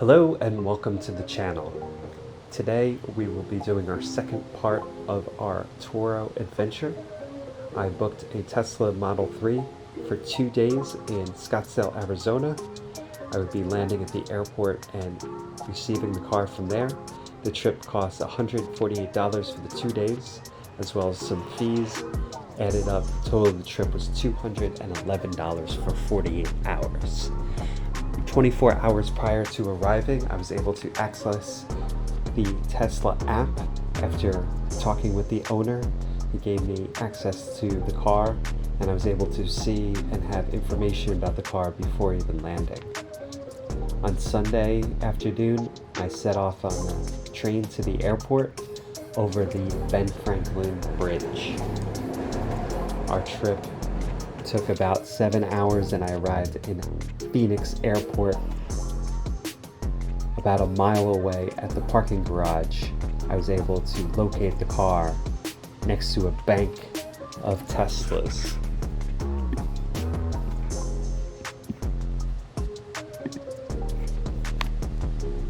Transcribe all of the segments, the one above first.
Hello and welcome to the channel. Today we will be doing our second part of our Turo adventure. I booked a Tesla Model 3 for 2 days in Scottsdale, Arizona. I would be landing at the airport and receiving the car from there. The trip cost $148 for the 2 days, as well as some fees. Added up, the total of the trip was $211 for 48 hours. 24 hours prior to arriving, I was able to access the Tesla app. After talking with the owner, he gave me access to the car, and I was able to see and have information about the car before even landing. On Sunday afternoon, I set off on a train to the airport over the Ben Franklin Bridge. Our trip took about 7 hours, and I arrived in Phoenix Airport about a mile away at the parking garage. I was able to locate the car next to a bank of Teslas.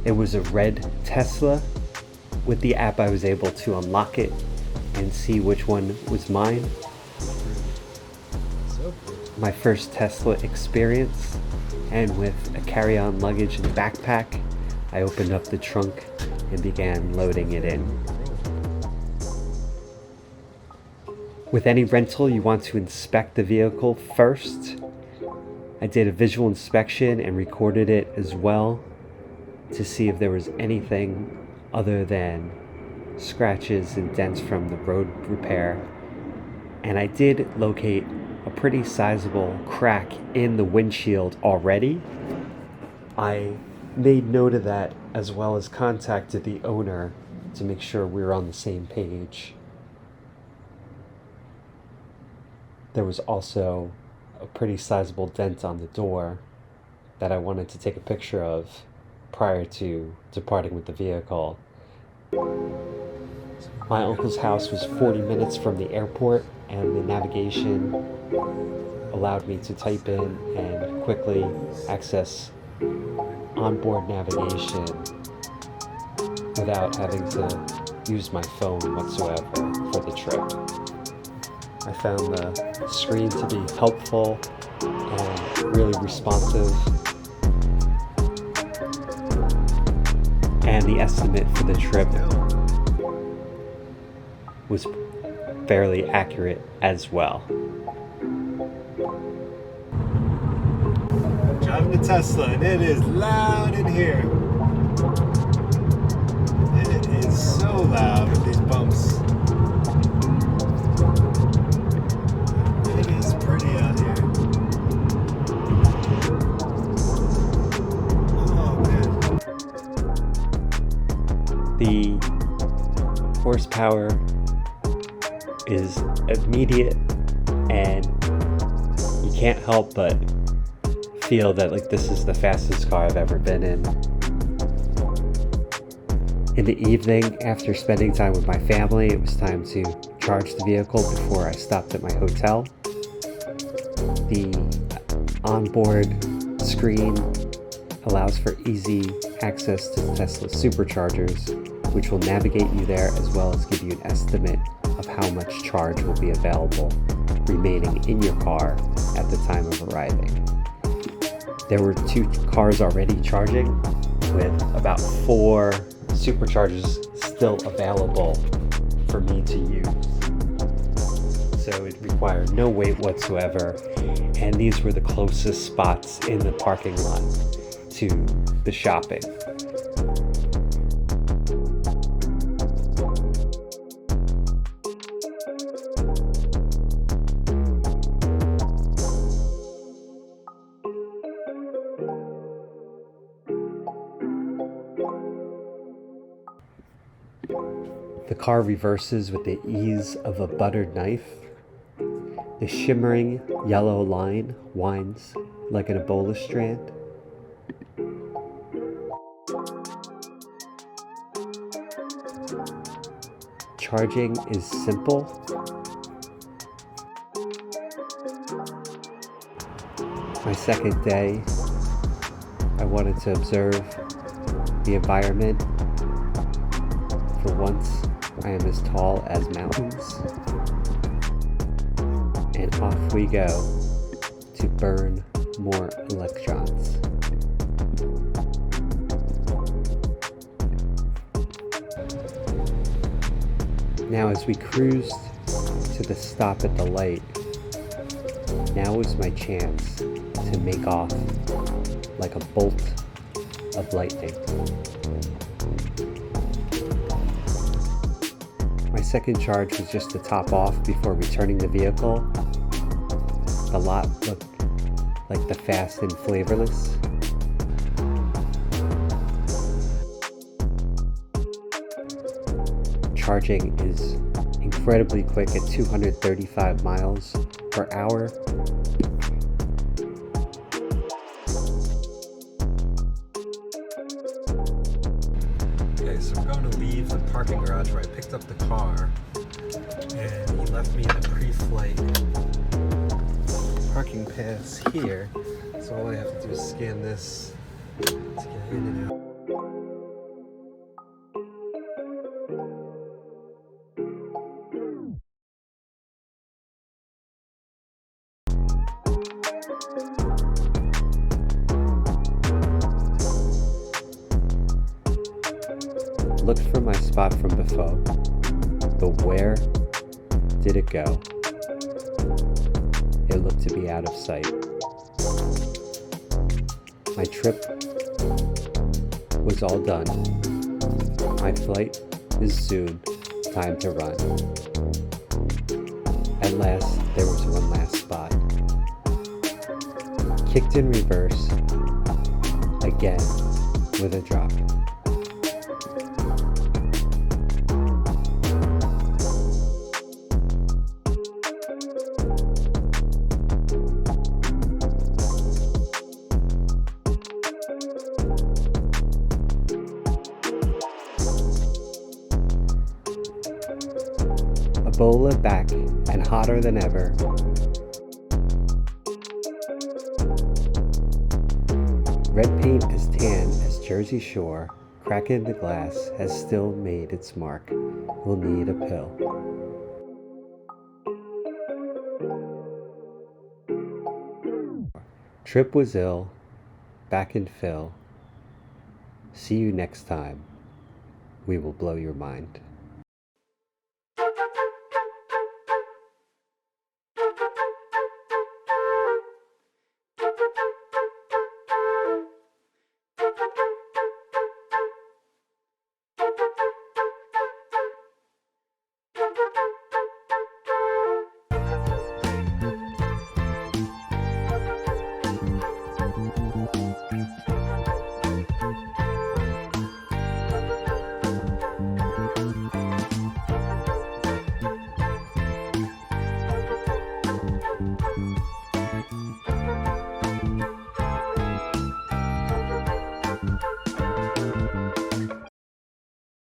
It was a red Tesla. With the app, I was able to unlock it and see which one was mine. My first Tesla experience, and with a carry-on luggage and backpack, I opened up the trunk and began loading it in. With any rental, you want to inspect the vehicle first. I did a visual inspection and recorded it as well to see if there was anything other than scratches and dents from the road repair. And I did locate a pretty sizable crack in the windshield already. I made note of that, as well as contacted the owner to make sure we were on the same page. There was also a pretty sizable dent on the door that I wanted to take a picture of prior to departing with the vehicle. My uncle's house was 40 minutes from the airport, and the navigation allowed me to type in and quickly access onboard navigation without having to use my phone whatsoever for the trip. I found the screen to be helpful and really responsive, and the estimate for the trip was fairly accurate as well. Driving the Tesla, and it is loud in here. It is so loud with these bumps. It is pretty out here. Oh man. The horsepower is immediate, and you can't help but feel that this is the fastest car I've ever been in. In the evening, after spending time with my family, it was time to charge the vehicle before I stopped at my hotel. The onboard screen allows for easy access to the Tesla superchargers, which will navigate you there, as well as give you an estimate of how much charge will be available remaining in your car at the time of arriving. There were 2 cars already charging, with about 4 superchargers still available for me to use. So it required no wait whatsoever, and these were the closest spots in the parking lot to the shopping. The car reverses with the ease of a buttered knife. The shimmering yellow line winds like an Ebola strand. Charging is simple. My second day, I wanted to observe the environment. For once, I am as tall as mountains. And off we go to burn more electrons. Now as we cruised to the stop at the light, now was my chance to make off like a bolt of lightning. My second charge was just to top off before returning the vehicle. The lot looked like the Fast and Flavorless. Charging is incredibly quick at 235 miles per hour. Okay, so we're going to leave the parking garage where I picked up the car, and he left me the pre-flight parking pass here. So all I have to do is scan this to get in and out. Looked for my spot from before, but where did it go? It looked to be out of sight. My trip was all done. My flight is soon time to run. At last, there was one last spot. Kicked in reverse, again with a drop. Ebola back and hotter than ever. Red paint as tan as Jersey Shore, crack in the glass has still made its mark. We'll need a pill. Trip was ill, back in fill. See you next time. We will blow your mind.